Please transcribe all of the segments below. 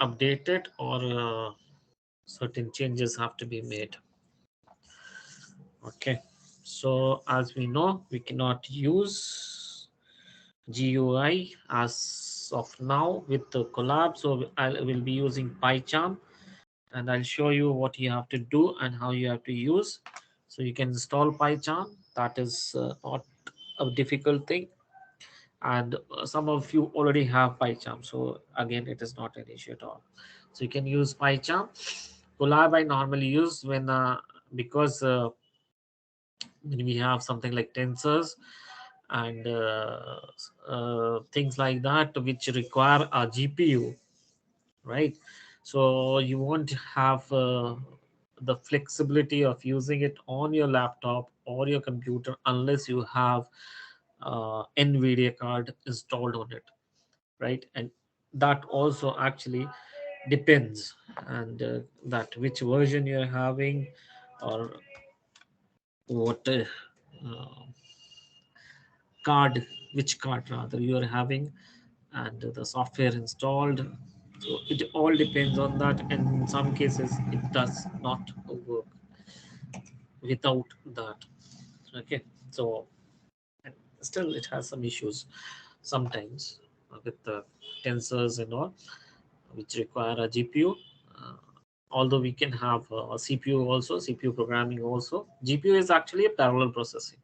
updated or certain changes have to be made. Okay, so as we know, we cannot use GUI as of now with the collab, so I will be using Pycharm, and I'll show you what you have to do and how you have to use. So you can install Pycharm. That is not a difficult thing, and some of you already have Pycharm, so again it is not an issue at all. So you can use Pycharm. Collab I normally use when because when we have something like tensors and things like that which require a GPU, right? So you won't have the flexibility of using it on your laptop or your computer unless you have NVIDIA card installed on it, right? And that also actually depends, and that which version you're having or what card, which card rather you are having, and the software installed. So it all depends on that, and in some cases it does not work without that. Okay, so and still it has some issues sometimes with the tensors and all, which require a GPU. Uh, Although we can have a CPU also, CPU programming also. GPU is actually a parallel processing.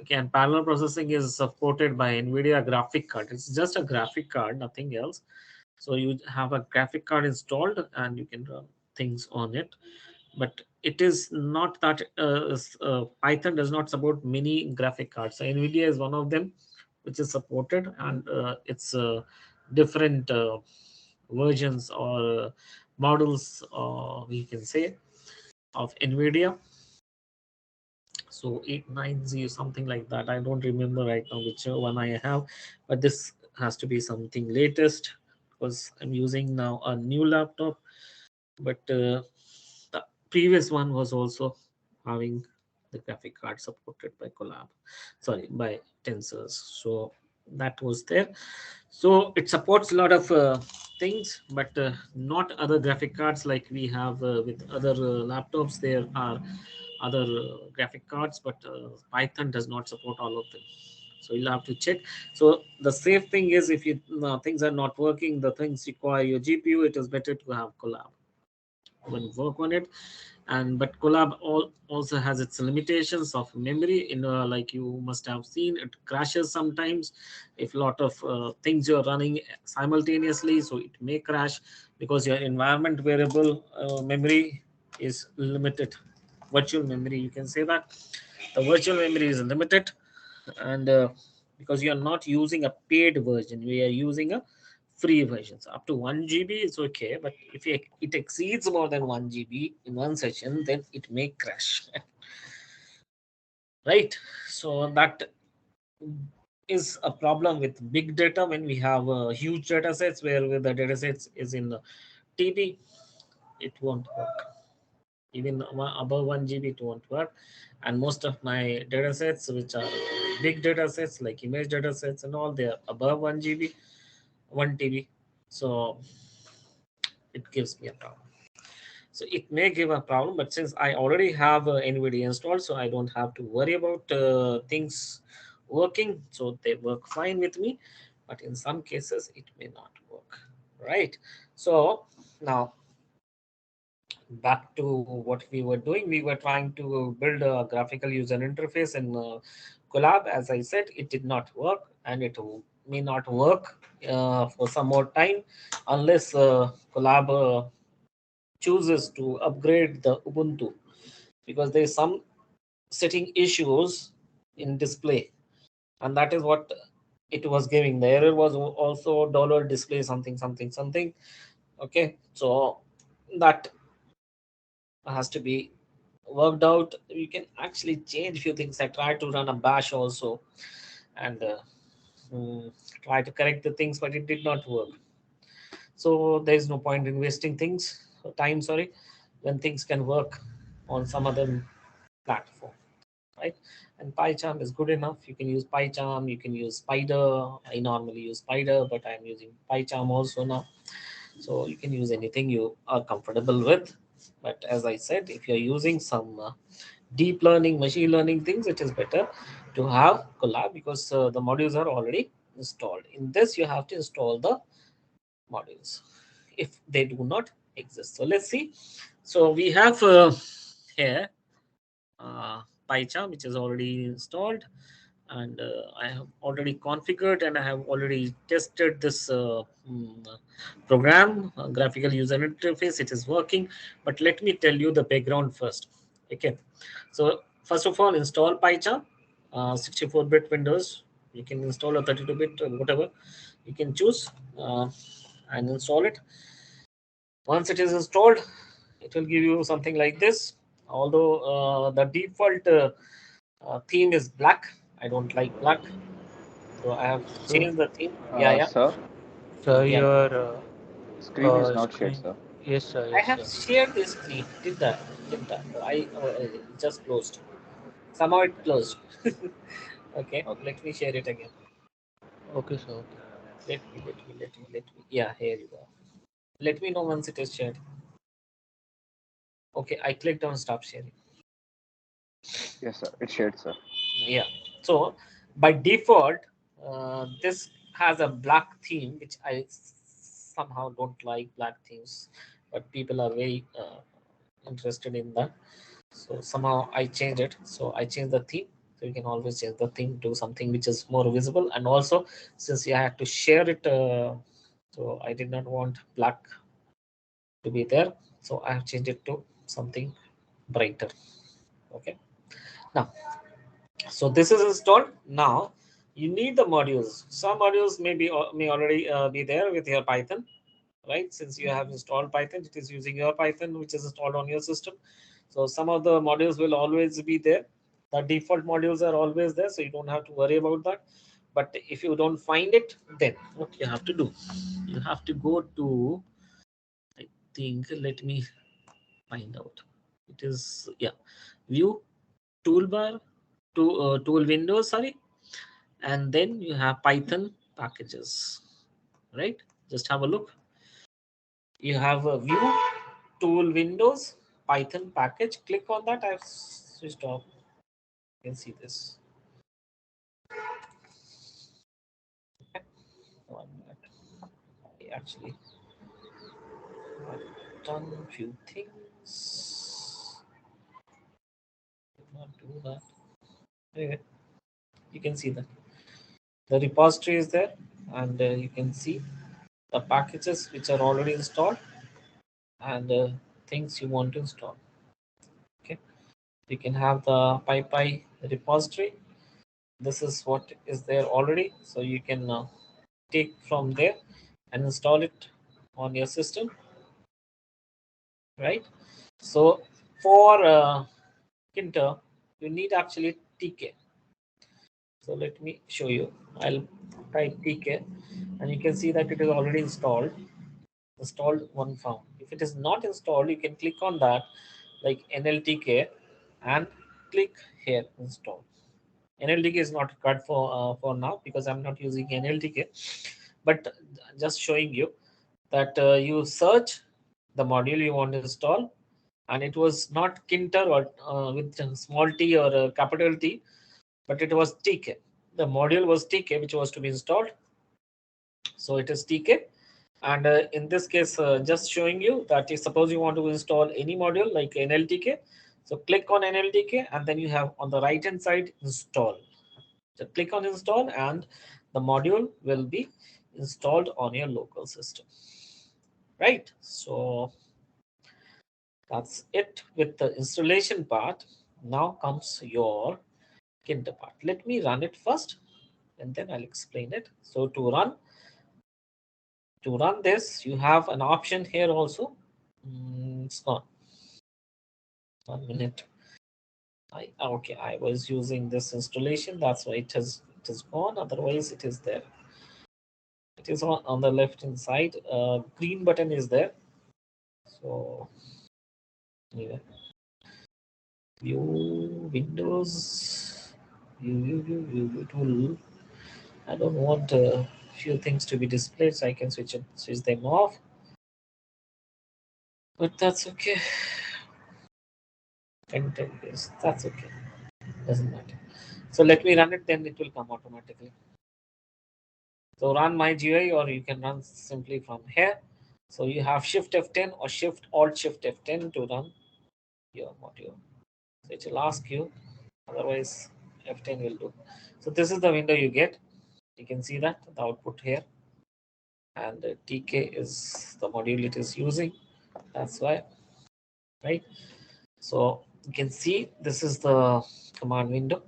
Okay, and parallel processing is supported by NVIDIA graphic card. It's just a graphic card, nothing else. So you have a graphic card installed and you can run things on it. But it is not that Python does not support many graphic cards. So NVIDIA is one of them, which is supported, and it's different versions or models, we can say, of NVIDIA. So 890 something like that, I don't remember right now which one I have, but this has to be something latest because I'm using now a new laptop. But the previous one was also having the graphic card supported by collab, sorry, by tensors. So that was there. So it supports a lot of things, but not other graphic cards like we have with other laptops. There are other graphic cards, but Python does not support all of them. So you'll have to check. So the safe thing is, if you things are not working, the things require your GPU, it is better to have collab when work on it. And but collab also has its limitations of memory. In like you must have seen, it crashes sometimes if a lot of things you're running simultaneously, so it may crash because your environment variable memory is limited. Virtual memory, you can say that the virtual memory is limited, and because you are not using a paid version, we are using a free version. So up to 1 GB is okay, but if it exceeds more than 1 GB in one session, then it may crash. Right? So that is a problem with big data when we have huge data sets where the data sets is in TB, it won't work. Even above 1 GB it won't work. And most of my data sets, which are big data sets like image data sets and all, they are above 1 GB, 1 TB. So it gives me a problem. So it may give a problem, but since I already have NVIDIA installed, so I don't have to worry about things working. So they work fine with me, but in some cases it may not work. Right. So now back to what we were doing. We were trying to build a graphical user interface in Collab. As I said, it did not work, and it may not work for some more time unless Collab chooses to upgrade the Ubuntu, because there is some setting issues in display, and that is what it was giving. The error was also dollar display something something something. Okay, so that has to be worked out. You can actually change few things. I tried to run a bash also, and mm, try to correct the things, but it did not work. So there is no point in wasting things time, sorry, when things can work on some other platform, right? And Pycharm is good enough. You can use Pycharm, you can use Spider. I normally use Spider, but I'm using Pycharm also now. So you can use anything you are comfortable with. But as I said, if you're using some deep learning, machine learning things, it is better to have collab because the modules are already installed. In this, you have to install the modules if they do not exist. So let's see. So we have here uh, Pycharm, which is already installed, and I have already configured and I have already tested this program, graphical user interface. It is working, but let me tell you the background first. Okay, so first of all, install Pycharm, 64-bit Windows. You can install a 32-bit, whatever you can choose, and install it. Once it is installed, it will give you something like this. Although the default theme is black, I don't like black, so I have So, changed the theme. Yeah, yeah, sir, Sir, yeah. your screen is not shared, screen. sir. Yes, sir. I Yes, have sir. shared this screen. Did that? Did that? I just closed. Somehow it Okay, closed. Okay, okay, let me share it again. Okay, sir. Okay. Let me. Yeah, here you go. Let me know once it is shared. Okay, I clicked on stop sharing. yes, sir. It's shared, sir. Yeah. So by default, this has a black theme, which I somehow don't like black themes, but people are very interested in that. So somehow I changed it. So I changed the theme. So you can always change the theme to something which is more visible. And also, since you had to share it, so I did not want black to be there. So I have changed it to something brighter. Okay. Now, so this is installed. Now you need the modules. Some modules may already be there with your Python, right? Since you have installed Python, it is using your Python which is installed on your system. So some of the modules will always be there. The default modules are always there, so you don't have to worry about that. But if you don't find it, then what you have to do? You have to go to, I think, let me find out. It is, yeah, view, toolbar, tool window, sorry, and then you have Python packages, right? Just have a look. You have a view, tool windows, Python package. Click on that. I've switched off. You can see this. Okay. 1 minute. I actually have done a few things. Did not do that. Anyway, you can see that the repository is there, and you can see the packages which are already installed and things you want to install. Okay, you can have the PyPy repository. This is what is there already, so you can take from there and install it on your system, right? So for Kinter, you need actually TK. So let me show you. I'll type TK, and you can see that it is already installed. Installed one form. If it is not installed, you can click on that like NLTK and click here install. NLTK is not required for now because I'm not using NLTK, but just showing you that you search the module you want to install, and it was not Kinter or with a small t or a capital T, but it was TK. The module was TK, which was to be installed. So it is TK. And in this case, just showing you that if suppose you want to install any module like NLTK, so click on NLTK and then you have on the right hand side install. So click on install and the module will be installed on your local system. Right. So that's it with the installation part. Now comes your Kinder part. Let me run it first and then I'll explain it. So to run this, you have an option here also. It's gone. 1 minute. Okay, I was using this installation. That's why it is gone. Otherwise, it is there. It is on the left hand side. Green button is there. So anyway, view windows. View tool. I don't want few things to be displayed, so I can switch them off. But that's okay. 10 years. That's okay. Doesn't matter. So let me run it, then it will come automatically. So run my GUI, or you can run simply from here. So you have Shift F10 or Shift Alt Shift F10 to run your module. So it will ask you, otherwise F10 will do. So this is the window you get. You can see that the output here, and TK is the module it is using. That's why, right? So you can see this is the command window.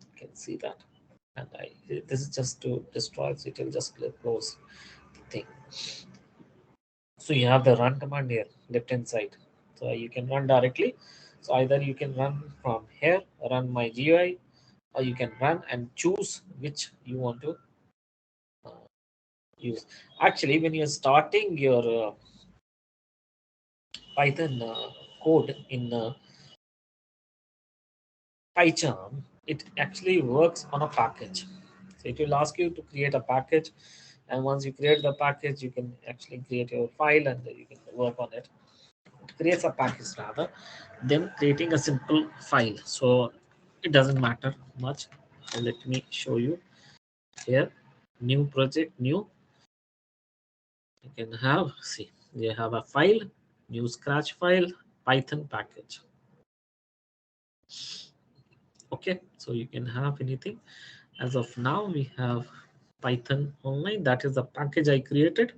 You can see that, and this is just to destroy, so it will just close the thing. So you have the run command here, left hand side. So you can run directly. So either you can run from here, run my GUI, or you can run and choose which you want to use. Actually, when you're starting your Python code in Pycharm, it actually works on a package. So it will ask you to create a package, and once you create the package, you can actually create your file and you can work on it. It creates a package rather than creating a simple file. So it doesn't matter much. So let me show you here. New project, new. You can have, see, you have a file, new scratch file, Python package. Okay, so you can have anything. As of now, we have Python online. That is the package I created.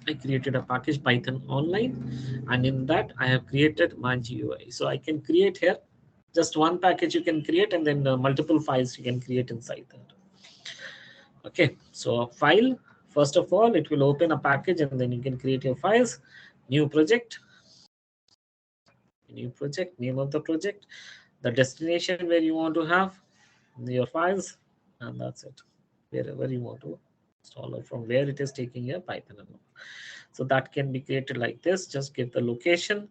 I created a package Python online, and in that I have created my GUI. So I can create here just one package you can create, and then multiple files you can create inside that. Okay, so file, first of all, it will open a package, and then you can create your files. New project, name of the project, the destination where you want to have your files, and that's it. Wherever you want to install, or from where it is taking your Python. So that can be created like this. Just give the location,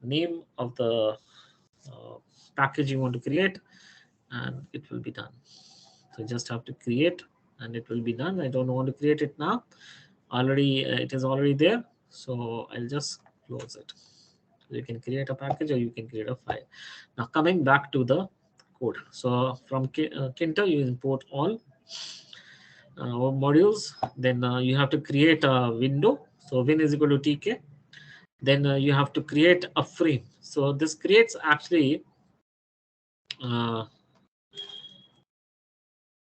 name of the package you want to create, and it will be done. So just have to create, and it will be done. I don't want to create it now. Already, it is already there. So I'll just close it. You can create a package, or you can create a file. Now coming back to the code. So from Kinter, you import all modules. Then you have to create a window. So win is equal to TK. Then you have to create a frame. So this creates actually uh,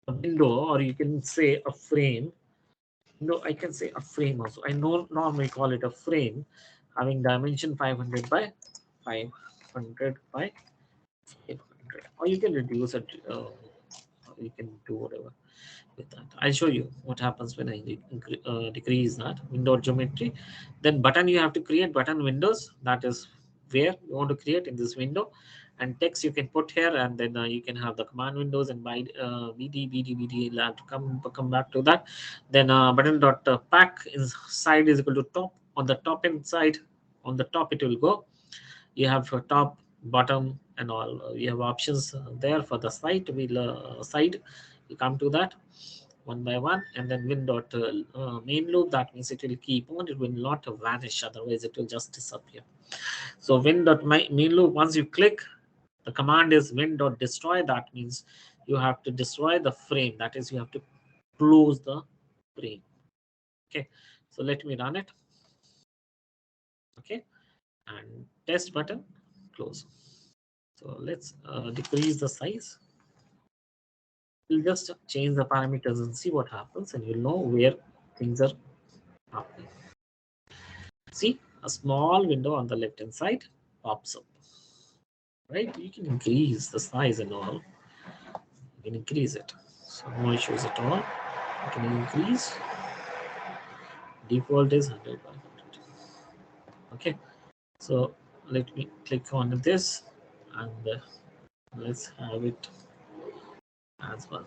a window, or you can say a frame. No, I can say a frame also. I normally call it a frame, having dimension 500 by 500 by 500. Or you can reduce it. You can do whatever with that. I'll show you what happens when I decrease that window geometry. Then button, you have to create button windows. That is where you want to create in this window. And text you can put here, and then you can have the command windows, and by bd. I'll have to come back to that. Then button dot pack inside is equal to top. On the top inside, on the top it will go. You have top, bottom, and all. You have options there for the site. Side. You come to that one by one, and then win dot main loop. That means it will keep on. It will not vanish. Otherwise, it will just disappear. So win dot main loop. Once you click, the command is win dot destroy. That means you have to destroy the frame. That is, you have to close the frame. Okay. So let me run it. Okay, and test button, close. So let's decrease the size. We'll just change the parameters and see what happens, and you'll know where things are happening. See, a small window on the left hand side pops up. Right? You can increase the size and all. You can increase it. So no issues at all. You can increase. Default is 100 by 100. Okay. So let me click on this, and let's have it as well.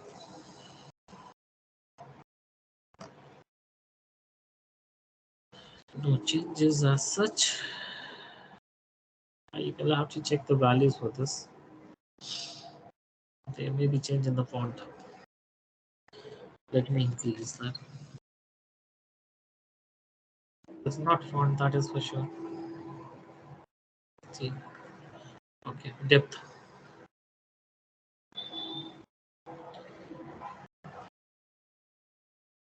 No changes as such. You will have to check the values for this. There may be change in the font. Let me increase that. It's not font, that is for sure. See, okay, depth.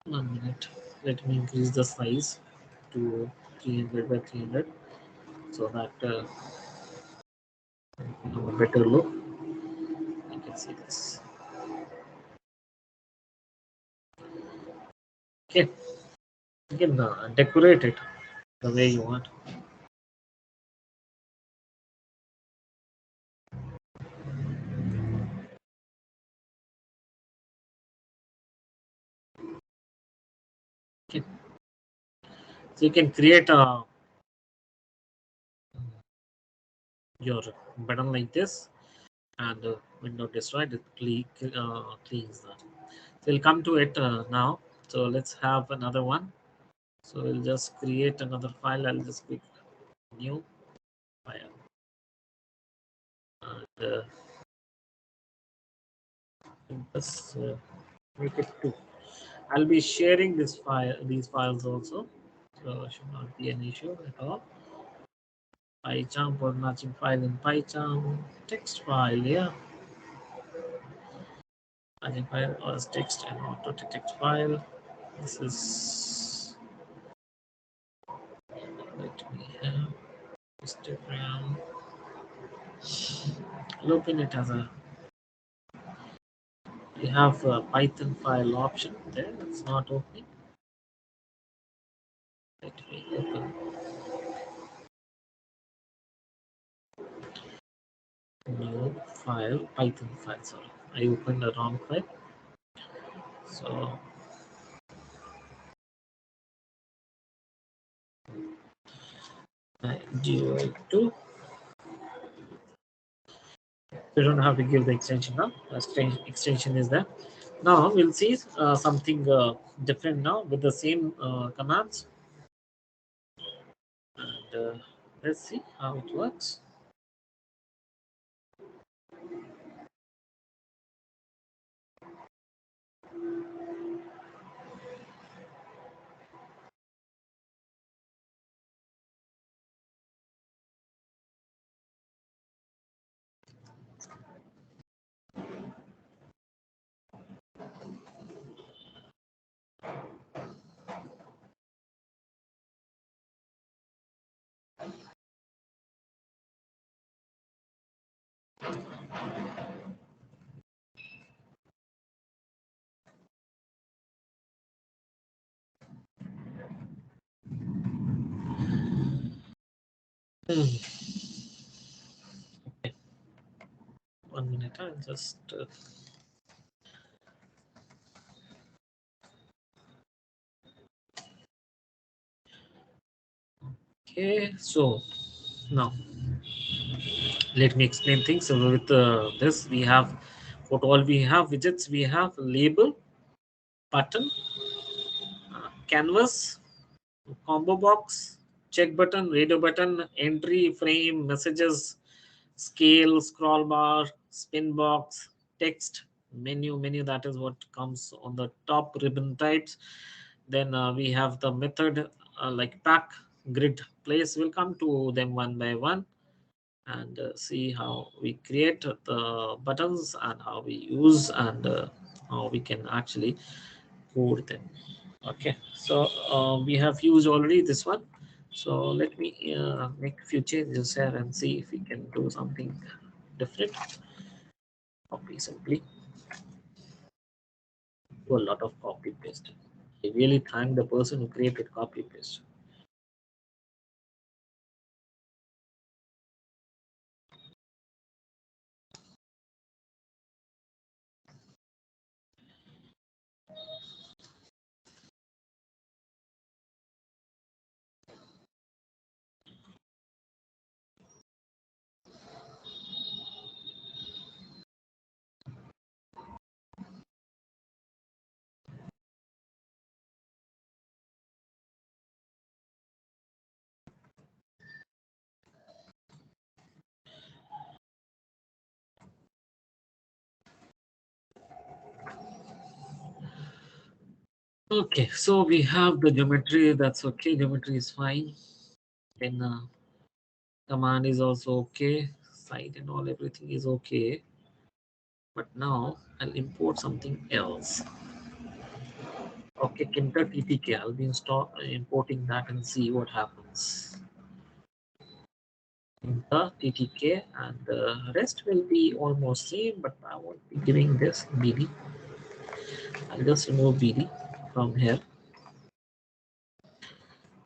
One minute. Let me increase the size to 300 by 300 so that have a better look. You can see this. Okay, you can decorate it the way you want. Okay, so you can create your button like this, and window destroyed. It cleans that. So we'll come to it now. So let's have another one. So we'll just create another file. I'll just click new file. And just make it 2. I'll be sharing these files also, so should not be an issue at all. Pycharm for matching file in Pycharm, text file, yeah. Matching file or text and auto text file. This is, let me have Instagram. I'll open it as a, you have a Python file option there. It's not opening. Let me open new file, Python file. Sorry, I opened the wrong file. So I do it to. You don't have to give the extension now. Extension is there. Now we'll see something different now with the same commands. And let's see how it works. Hmm. Okay. 1 minute. I'll just okay. So now let me explain things. So with this, we have what all we have widgets. We have label, button, canvas, combo box, check button, radio button, entry, frame, messages, scale, scroll bar, spin box, text, menu. That is what comes on the top ribbon types. Then we have the method like pack, grid, place. We'll come to them one by one and see how we create the buttons and how we use and how we can actually code them. Okay, so we have used already this one. So let me make a few changes here and see if we can do something different. Copy simply. Do a lot of copy paste. I really thank the person who created copy paste. Okay, so we have the geometry. That's okay. Geometry is fine. Then command is also okay. Site and all, everything is okay. But now I'll import something else. Okay, Kinter TTK. I'll be importing that and see what happens. Kinter TTK, and the rest will be almost same, but I won't be giving this BD. I'll just remove BD from here.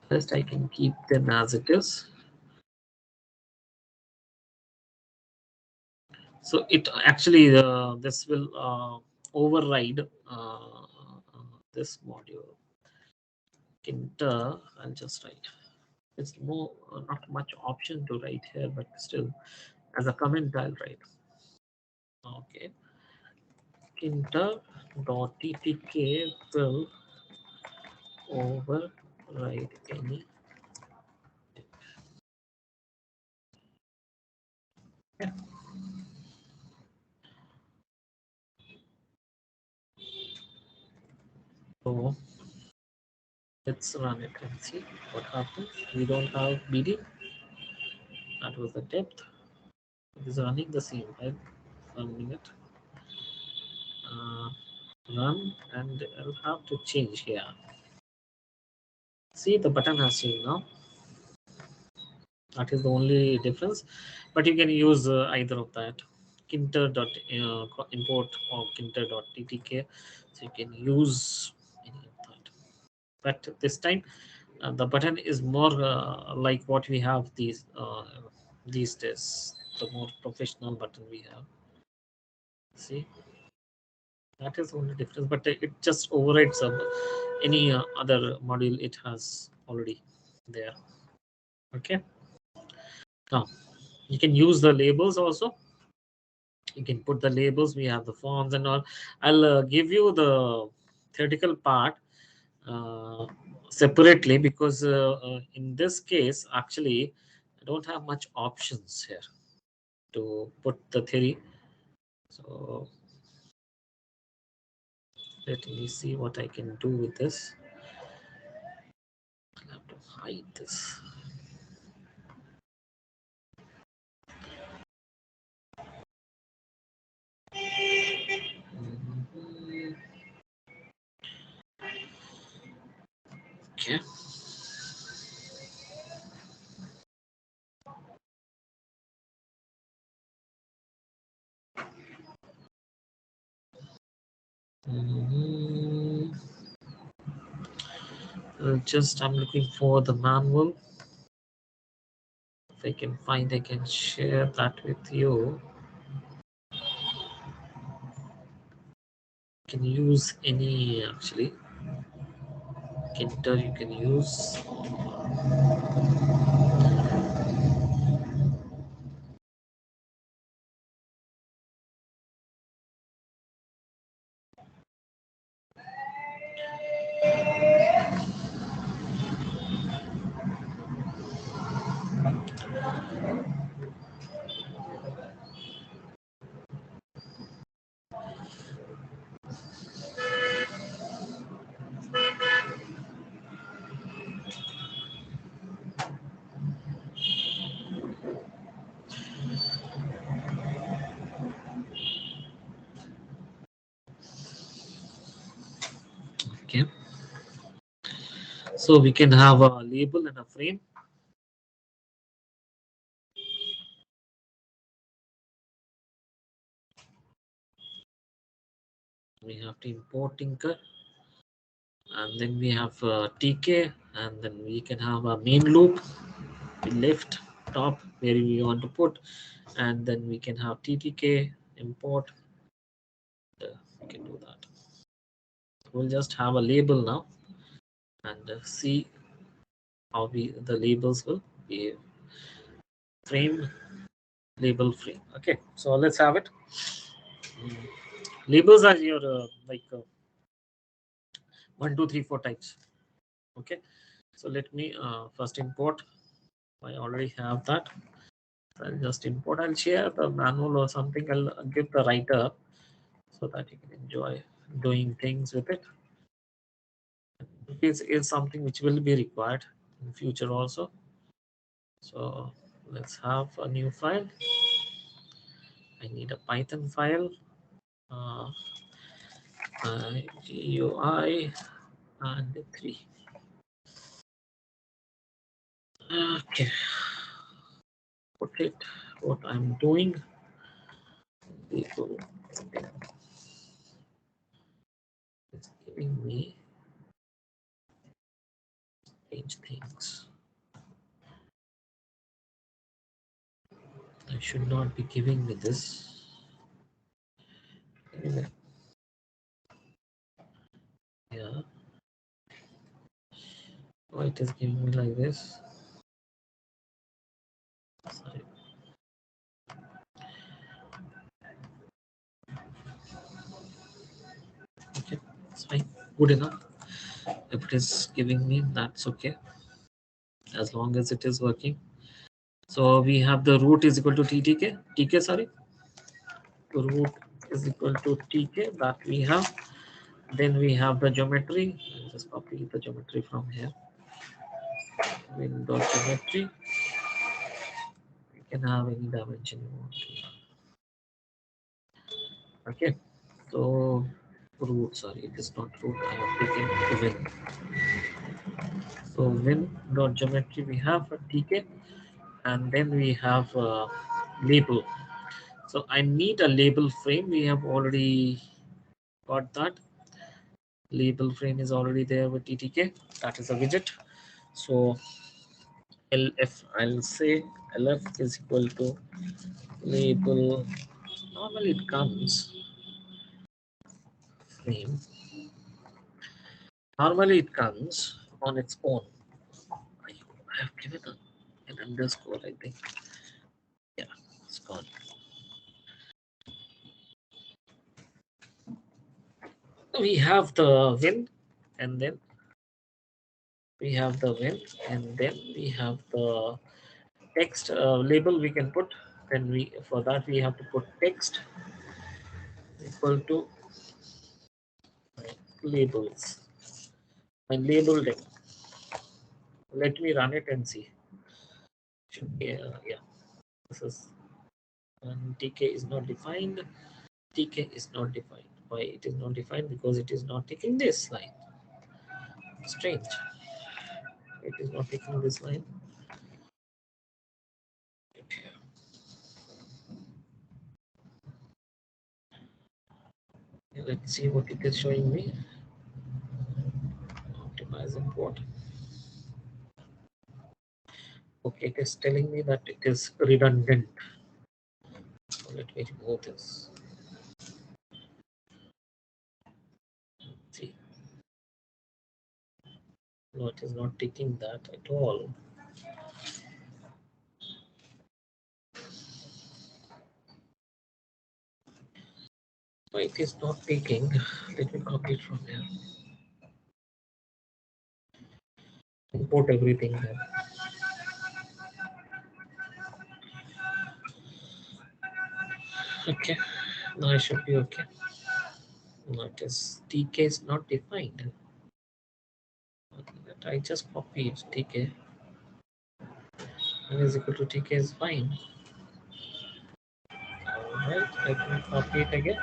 Rest I can keep them as it is. So it actually this will override this module. Kinter, I'll just write. It's no not much option to write here, but still as a comment I'll write. Okay. Kinter.ttk will override any. Yeah. So let's run it and see what happens. We don't have BD. That was the depth. It is running the same, right? 1 minute. Run, and I'll have to change here. See, the button has changed now. That is the only difference, but you can use either of that. Kinter.import or kinter.ttk, so you can use any of that. But this time the button is more like what we have these days, the more professional button we have. See, that is the only difference, but it just overrides any other module it has already there. Okay, now you can use the labels also. You can put the labels. We have the fonts and all. I'll give you the theoretical part uh, separately, because in this case actually I don't have much options here to put the theory. So let me see what I can do with this. I'll have to hide this. Mhm. Okay. Mhm. Just I'm looking for the manual. If I can find, I can share that with you. You can use any actually. Kinter you can use. Okay. So we can have a label and a frame. We have to import Tinker, and then we have TK, and then we can have a main loop, left top where we want to put, and then we can have TTK import. We can do that. We'll just have a label now and see how the labels will be frame, label frame. Okay, so let's have it. Labels are your like 1, 2, 3, 4 types. Okay, so let me first import. I already have that. I'll just import. I'll share the manual or something. I'll give the writer so that you can enjoy doing things with it. is something which will be required in future also. So let's have a new file. I need a Python file. Uh, GUI and 3. Okay, put it. What I'm doing. People, it's giving me strange things. I should not be giving me this. Anyway, yeah. Why it is giving me like this? Sorry. Okay, it's fine. Good enough. If it is giving me, that's okay. As long as it is working. So we have the root is equal to TK, sorry. Root is equal to TK that we have. Then we have the geometry. I'll just copy the geometry from here. Window geometry. You can have any dimension you want. Okay. So root, sorry, it is not root. I have taken win. So win dot geometry we have a TK, and then we have a label. So I need a label frame. We have already got that. Label frame is already there with TTK. That is a widget. So LF, I'll say LF is equal to label. Normally it comes frame. Normally it comes on its own. I have given an underscore, I think. Yeah, it's gone. We have the win, and then we have the win, and then we have the text label we can put. Then we, for that we have to put text equal to labels. I labeled it. Let me run it and see. Should be, yeah. This is, and TK is not defined. TK is not defined. Why it is not defined? Because it is not taking this line. Strange. It is not taking this line. Let's see what it is showing me. Optimize import. Okay, it is telling me that it is redundant. So let me remove this. See, no, it is not taking that at all. So it is not taking. Let me copy it from here. Import everything there. Okay, now I should be okay. Now it is TK is not defined. I just copied TK. N is equal to TK is fine. Alright, let me copy it again.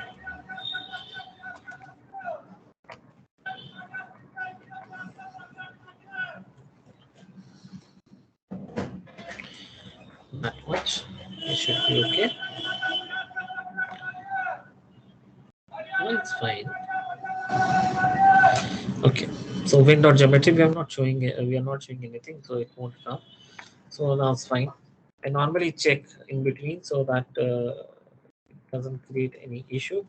That much. It should be okay. No, it's fine. Okay. So win.geometry, we are not showing anything, so it won't come. So now it's fine. I normally check in between so that it doesn't create any issue.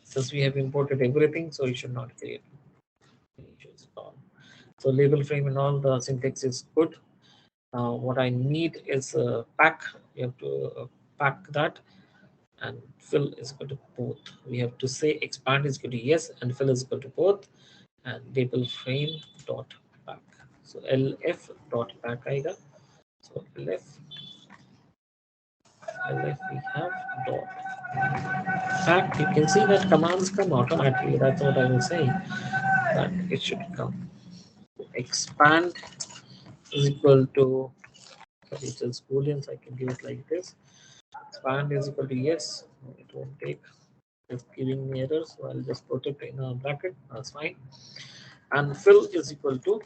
Since we have imported everything, so it should not create any issues at all. So label frame and all the syntax is good. What I need is a pack. You have to pack that, and fill is equal to both. We have to say expand is equal to yes, and fill is equal to both, and label frame dot pack. So lf dot pack aega. So lf we have dot. In fact, you can see that commands come automatically. That's what I was saying. That it should come. Expand is equal to, sorry, it is booleans. I can give it like this. Expand is equal to yes. It won't take. It's giving me error, so I'll just put it in a bracket. That's fine. And fill is equal to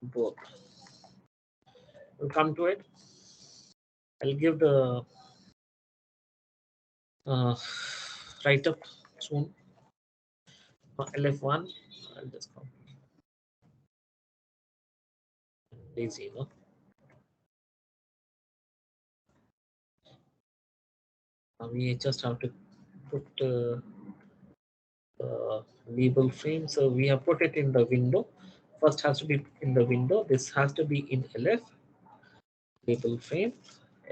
both. We'll come to it. I'll give the write up soon. LF1. I'll just copy. Lazy, no? We just have to put label frame. So we have put it in the window. First has to be in the window. This has to be in LF. Label frame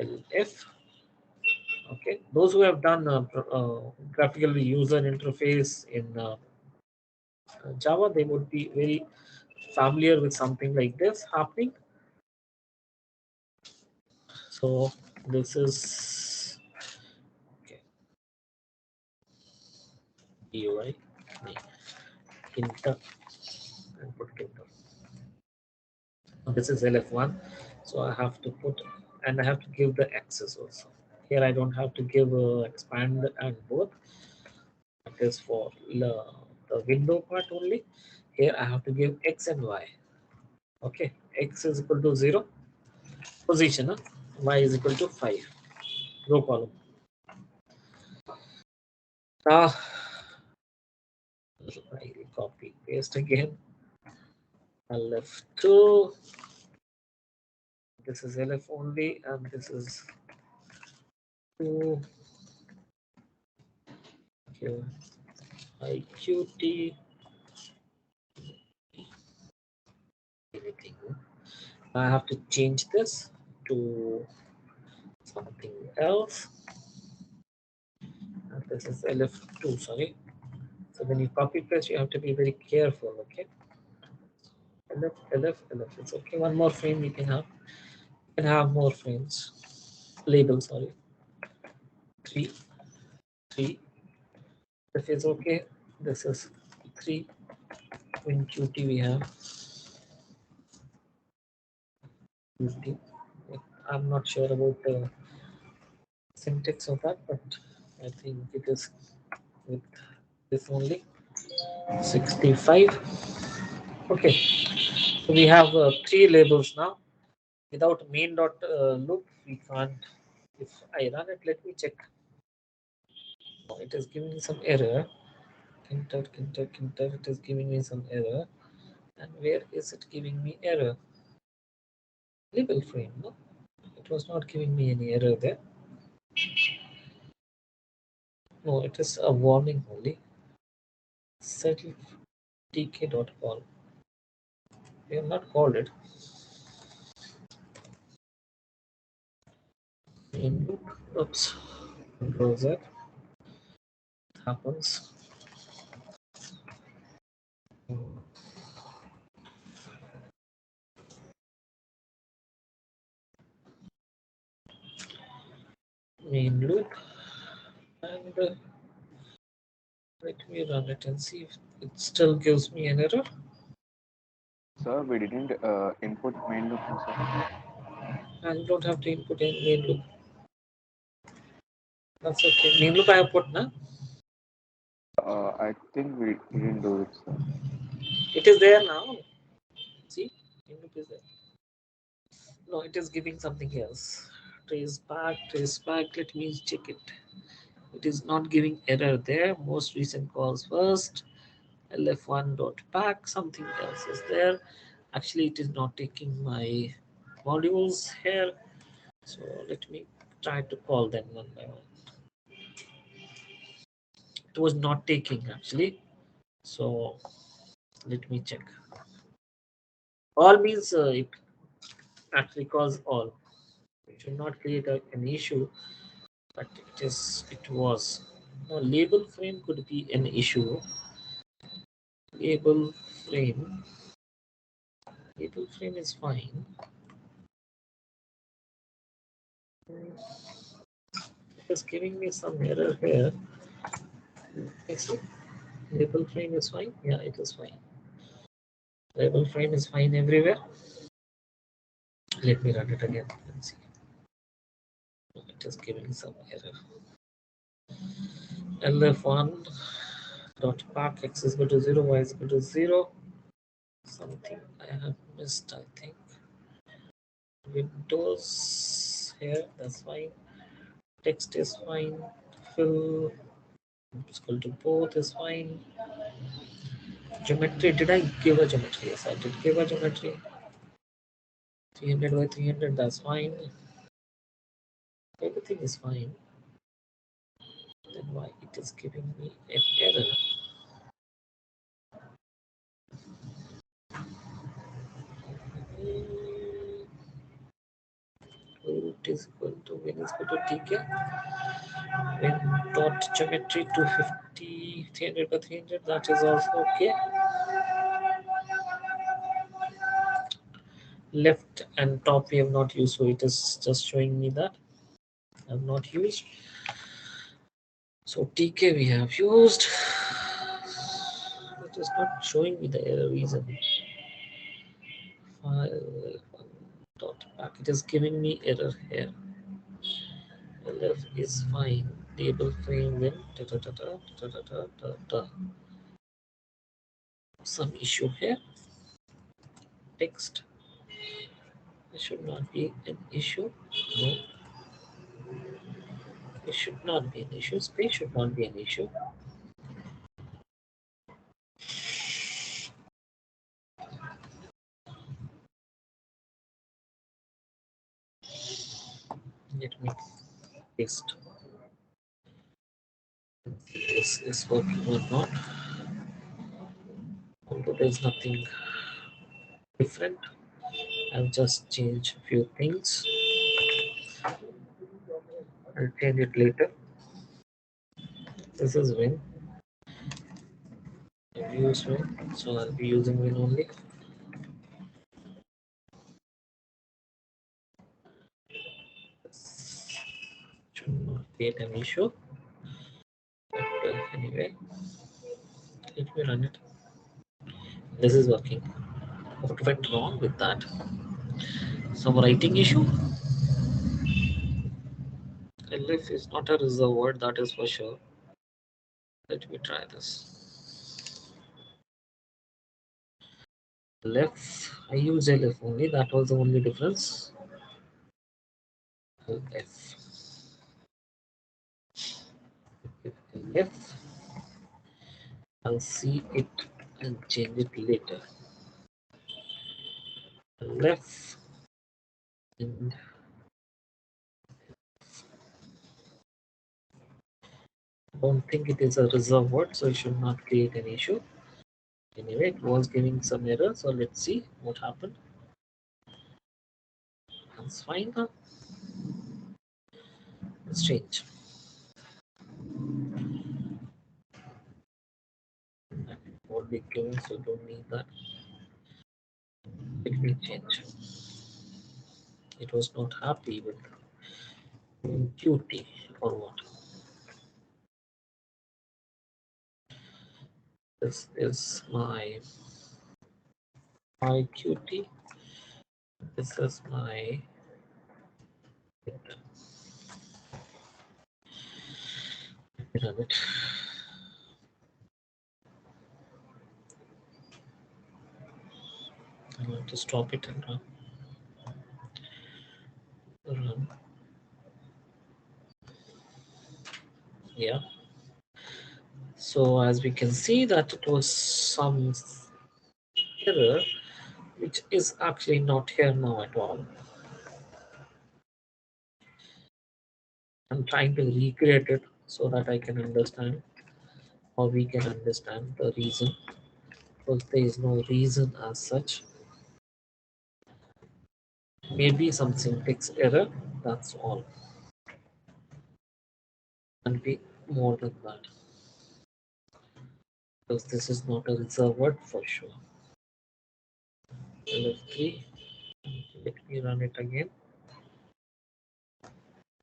LF. Okay. Those who have done graphical user interface in Java, they would be very familiar with something like this happening. So this is okay. UI inter and put inter. This is LF1, so I have to put, and I have to give the access also. Here I don't have to give expand and both. That is for the window part only. Here I have to give x and y. Okay, x is equal to 0 position, y is equal to 5 row column. Now I will copy paste again. LF2. This is LF only, and this is 2 IQT anything. I have to change this to something else. And this is LF2, sorry. So when you copy paste, you have to be very careful, okay? LF. It's okay. One more frame you can have. You can have more frames. Label, sorry. 3. If it's okay, this is 3. In QT we have QT. I'm not sure about the syntax of that, but I think it is with this only 65. Okay, so we have 3 labels now. Without main dot loop, we can't. If I run it, let me check. Oh, it is giving me some error. Enter. It is giving me some error. And where is it giving me error? Label frame. No, it was not giving me any error there. No, it is a warning only. Settle tk.call. We have not called it. In loop. Oops. Control Z. Happens. Main loop. And let me run it and see if it still gives me an error. Sir, we didn't input main loop, no, sir. And you don't have to input in main loop. That's okay. Main loop I have put now. I think we didn't do it, sir. It is there now. See, main loop is there. No, it is giving something else. Trace back. Let me check it. It is not giving error there. Most recent calls first. lf1.pack. Something else is there. Actually, it is not taking my modules here. So let me try to call them one by one. It was not taking actually. So let me check. All means it actually calls all. It should not create an issue, but it was. Now label frame could be an issue. Label frame. Label frame is fine. It is giving me some error here. Next, label frame is fine. Yeah, it is fine. Label frame is fine everywhere. Let me run it again and see. It is giving some error. LF1 dot pack x is equal to 0, y is equal to 0. Something I have missed, I think. Windows here, that's fine. Text is fine. Fill is equal to both is fine. Geometry, did I give a geometry? Yes, I did give a geometry. 300 by 300, that's fine. Everything is fine. Then why it is giving me an error? Root is equal to when is equal to tk. When dot geometry 250, 300 by 300, that is also okay. Left and top we have not used, so it is just showing me that I have not used. So tk we have used. It is not showing me the error reason. File dot back. It is giving me error here. Left is fine. Table frame when some issue here. Text. It should not be an issue. No, it should not be an issue. Space should not be an issue. Let me paste. This is working or not. Although there's nothing different, I've just changed a few things. I'll change it later. This is win. I've used win, so I'll be using win only. Should not create an issue. But anyway, let me run it. This is working. What went wrong with that? Some writing issue? Elif is not a reserved word, that is for sure. Let me try this. Left, I use LF only, that was the only difference. LF. LF. I'll see it and change it later. Left. And I don't think it is a reserved word, so it should not create an issue. Anyway, it was giving some error, so let's see what happened. That's fine now. Let's change. Already given, so don't need that. Let me change. It was not happy with QT or what. This is my QT. This is my run it. I want to stop it and run. Yeah. So as we can see that it was some error which is actually not here now at all. I'm trying to recreate it so that I can understand, or we can understand the reason, because there is no reason as such. Maybe some syntax error, that's all. Can't be more than that, because this is not a reserved word for sure. LF3, let me run it again.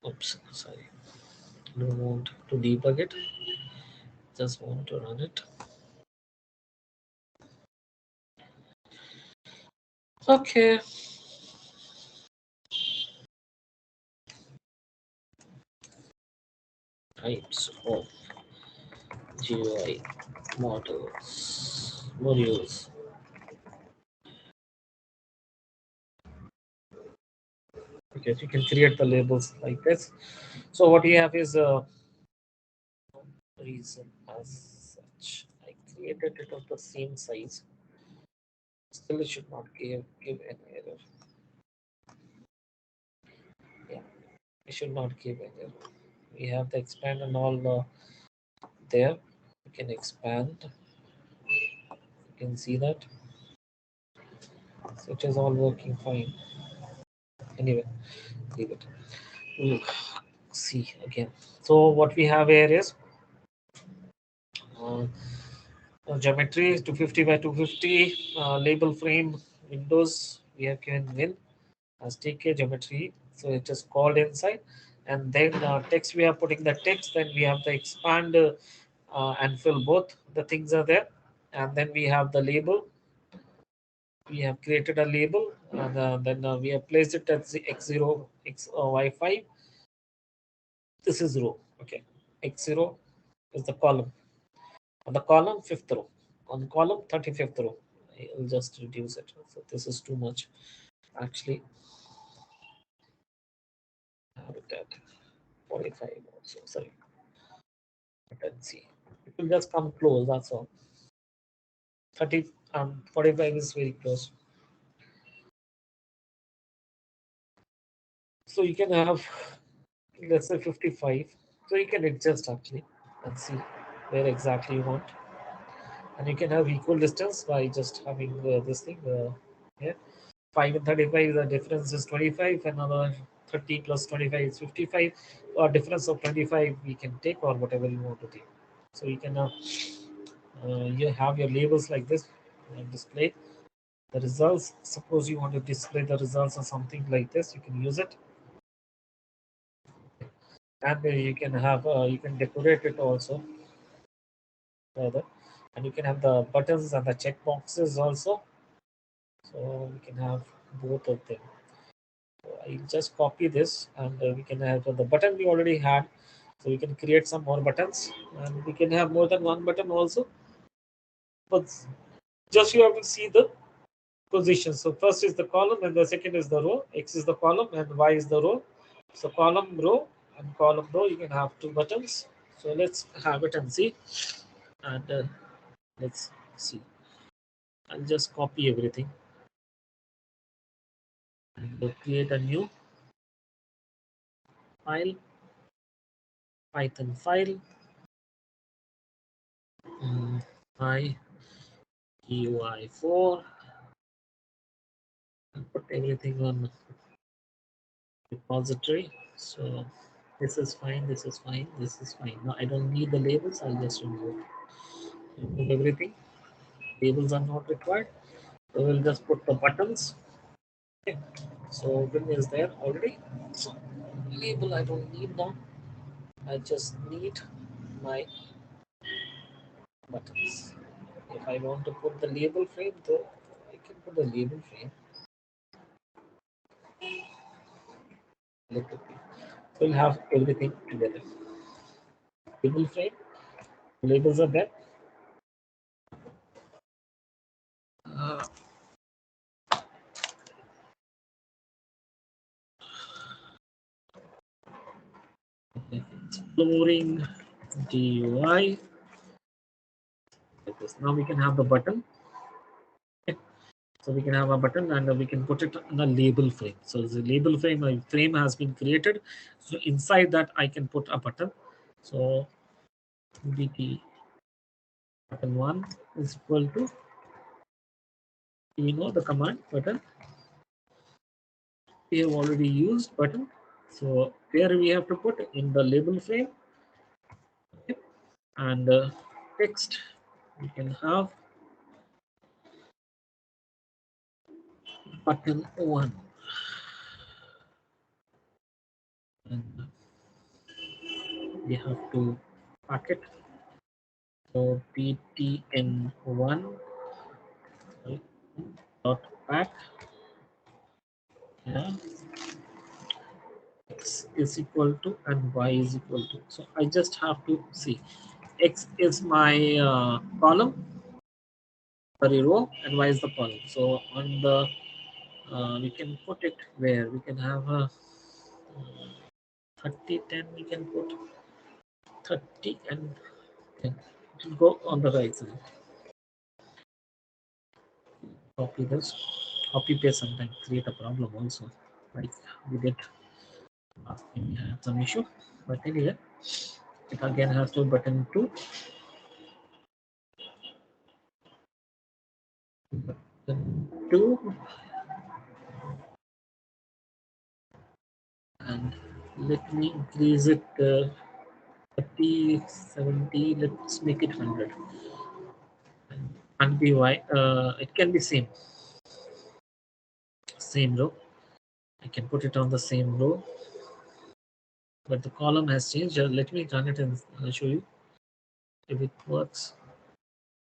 Oops, sorry. Don't want to debug it, just want to run it. Okay. Types of GUI modules. Okay, so you can create the labels like this. So what you have is a reason as such. I created it of the same size. Still, it should not give an error. Yeah, it should not give an error. We have the expand and all there. You can expand. You can see that. So it is all working fine. Anyway, leave it. We'll see again. So what we have here is geometry 250 by 250 label frame windows. We have given win as TK geometry, so it is called inside, and then text we are putting the text. Then we have the expand and fill, both the things are there, and then we have the label. We have created a label, and then we have placed it at x0 y5. This is row. Okay, x0 is the column. On the column, fifth row. On column, 35th row. I'll just reduce it. So this is too much. Actually, have it at 45 also. Sorry. Let's see. It will just come close. That's all. 30 45 is very close. So you can have, let's say 55. So you can adjust actually and see where exactly you want. And you can have equal distance by just having this thing here. 5 and 35, the difference is 25. Another 30 plus 25 is 55. Or difference of 25 we can take, or whatever you want to take. So you can you have your labels like this display the results. Suppose you want to display the results or something like this, you can use it. And you can have you can decorate it also further, and you can have the buttons and the check boxes also. So we can have both of them. So I'll just copy this, and we can have the button we already had. So we can create some more buttons, and we can have more than one button also. But just you have to see the position. So first is the column, and the second is the row. X is the column, and Y is the row. So column, row, and column, row. You can have two buttons. So let's have it and see. And let's see. I'll just copy everything and create a new file, Python file. My UI4. And put everything on repository. So this is fine. This is fine. This is fine. Now I don't need the labels. I'll just remove everything. Labels are not required. So we'll just put the buttons. Okay. So bin is there already. So label I don't need now. I just need my buttons. If I want to put the label frame, though, I can put the label frame. Let it be. So we'll have everything together. Label frame. Labels are there. Uh, Exploring GUI. Like this. Now we can have the button. Okay. So we can have a button, and we can put it in a label frame. So the label frame, a frame has been created. So inside that I can put a button. So bt button 1 is equal to, the command button. We have already used button. So here we have to put in the label frame. Okay. And text we can have button 1. And we have to pack it. So ptn1 dot pack, yeah, x is equal to and y is equal to. So I just have to see x is my column, sorry, row, and y is the column. So on the we can put it where we can have a 30 10, we can put 30 and 10. It will go on the right side. Copy this, copy paste sometimes create a problem also, like we did last time. We had some issue, but anyway, it again has to button 2, button 2, and let me increase it 30 70, let's make it 100, and be why it can be same row. I can put it on the same row, but the column has changed. Let me run it and show you if it works.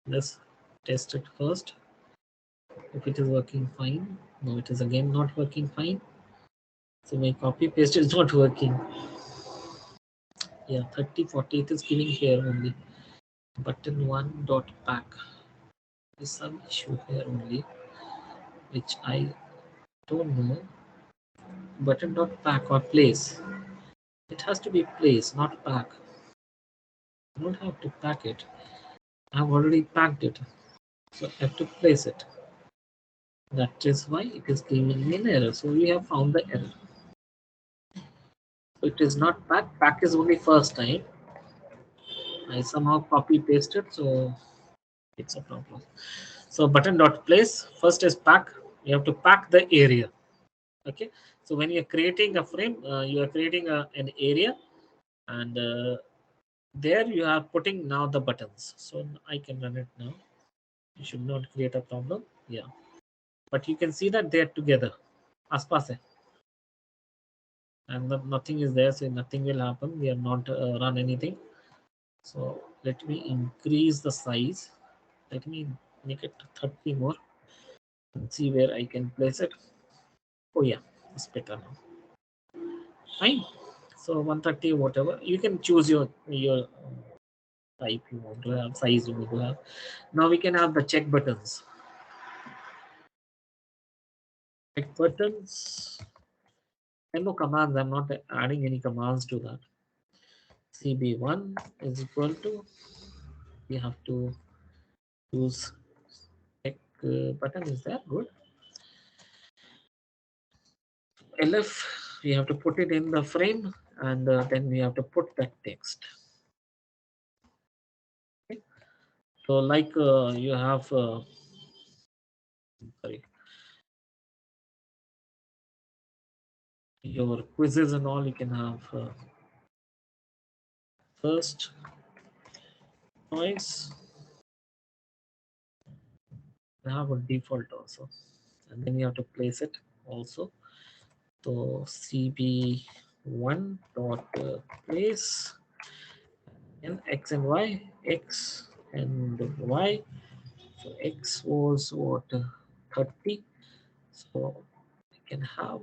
Let's test it first. If it is working fine. No, it is again not working fine. So my copy paste is not working. Yeah, 30 40 it is giving here only. Button 1 dot pack. There's some issue here only, which I don't know. Button dot pack or place. It has to be place, not pack. I don't have to pack it. I've already packed it. So I have to place it. That is why it is giving me an error. So we have found the error. So it is not pack. Pack is only first time. I somehow copy pasted, so it's a problem. So button dot place, first is pack. You have to pack the area. Okay. So when you're creating a frame, you are creating an area, and there you are putting now the buttons. So I can run it now. You should not create a problem. Yeah. But you can see that they're together. Aspas hai. And nothing is there, so nothing will happen. We have not run anything. So let me increase the size. Let me make it 30 more. See where I can place it. Oh yeah, it's better now. Fine. So 130, whatever you can choose your type you want to have, size you want to have. Now we can have the check buttons. Check buttons. And no commands. I'm not adding any commands to that. CB1 is equal to. We have to use check button. Is that good? LF. We have to put it in the frame, and then we have to put that text. Okay. So like you have sorry, your quizzes and all, you can have first choice, you have a default also, and then you have to place it also. So cb1 dot place and x and y, x and y. So x was what 30, so we can have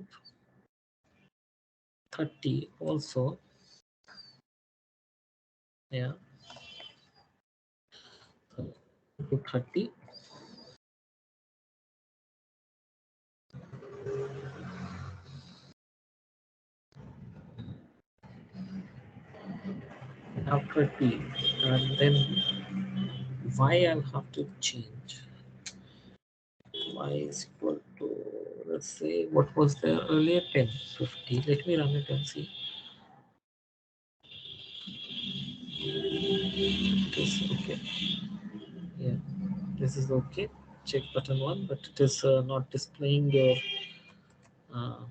30 also. Yeah, so to 30. Have 30, and then y I'll have to change. Y is equal to, let's say, what was there earlier, 10 50. Let me run it and see. It is okay. Yeah, this is okay. Check button 1, but it is not displaying your uh,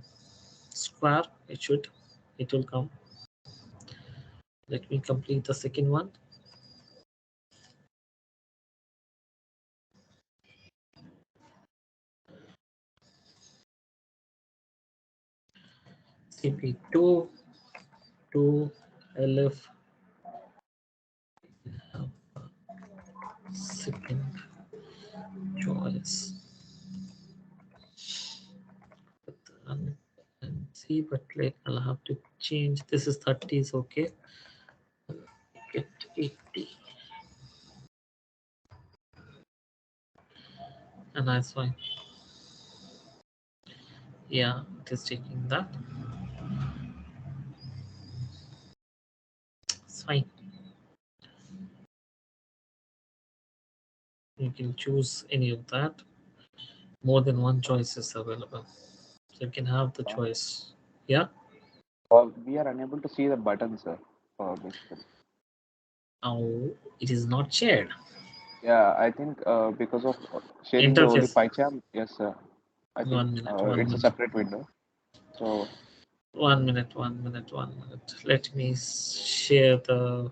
square. It will come. Let me complete the second one. CP2 to LF second choice. And see, but like I'll have to change. This is 30 is okay. Get 80. And that's fine. Yeah, it is taking that. It's fine. You can choose any of that. More than one choice is available. So you can have the choice. Yeah. We are unable to see the button, sir. Basically. Oh, it is not shared. Yeah, I think because of sharing the only Interface. Pycharm, yes, sir. I think 1 minute. 1 it's a minute. separate window. So 1 minute. 1 minute. 1 minute. Let me share the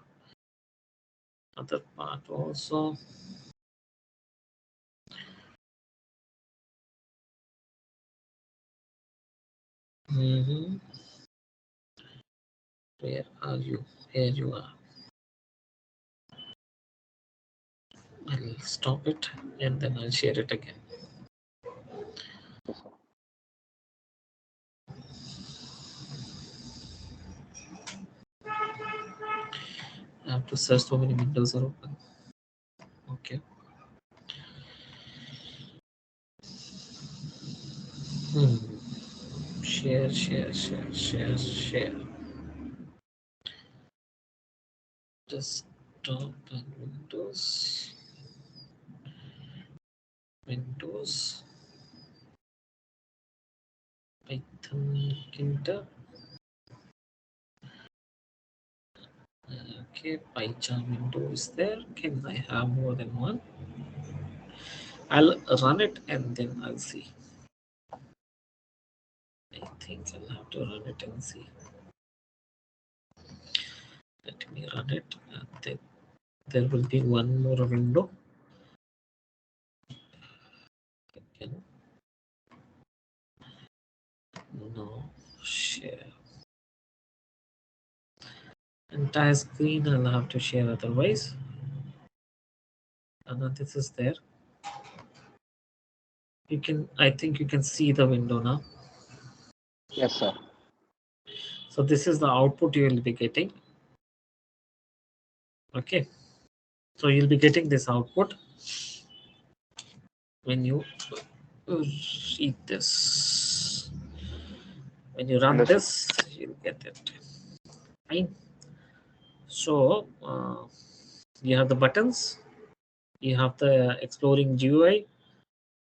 other part also. Where are you? Here you are. I'll stop it and then I'll share it again. yes, sir. I have to search so many windows are open. Okay. Share, share, share, share, share. Desktop and Windows. Windows. Python Kinter. Okay, Pycharm window is there. Can I have more than one? I'll run it and then I'll see. I think I'll have to run it and see. Let me run it and then there will be one more window. Again. No, share. Entire screen I'll have to share otherwise. And this is there. You can, I think you can see the window now. Yes, sir. So this is the output you will be getting. Okay. So you'll be getting this output when you read this. When you run Understood. this, you'll get it. Fine. So you have the buttons. You have the exploring GUI.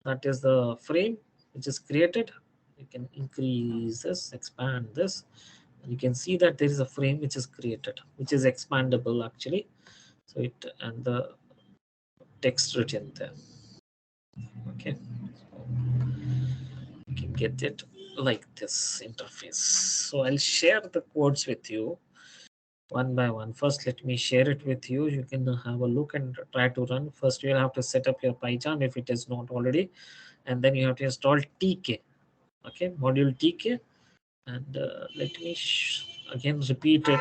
That is the frame which is created. You can increase this, expand this. And you can see that there is a frame which is created, which is expandable actually. So it and the text written there. Okay, so you can get it like this interface. So I'll share the codes with you one by one. First, let me share it with you. You can have a look and try to run. First, you'll have to set up your Pycharm if it is not already, and then you have to install TK. Okay, module TK, and let me again repeat it.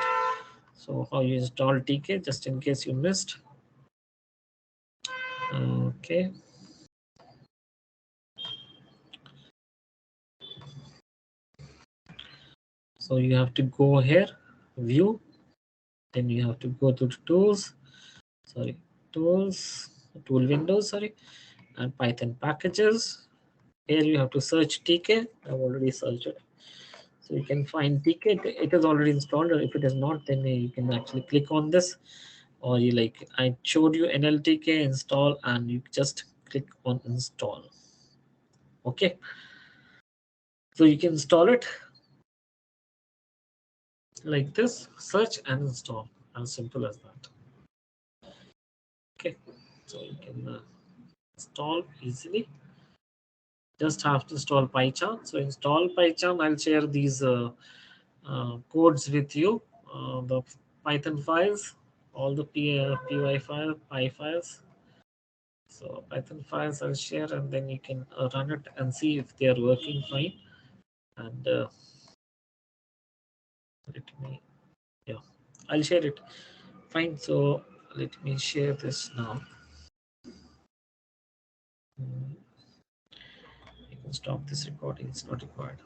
So how you install TK, just in case you missed. Okay. So you have to go here, view, then you have to go to tools, sorry, tools, tool windows, sorry, and Python packages. Here you have to search TK. I've already searched it. So you can find TK. It is already installed. Or if it is not, then you can actually click on this. Or you like I showed you NLTK install, and you just click on install. Okay. So you can install it like this, search and install. As simple as that. Okay. So you can install easily. Just have to install Pycharm. So install Pycharm. I'll share these codes with you. The Python files, all the py file, py files. So Python files I'll share, and then you can run it and see if they are working fine. And let me, yeah, I'll share it. Fine. So let me share this now. Mm, you can stop this recording. It's not required.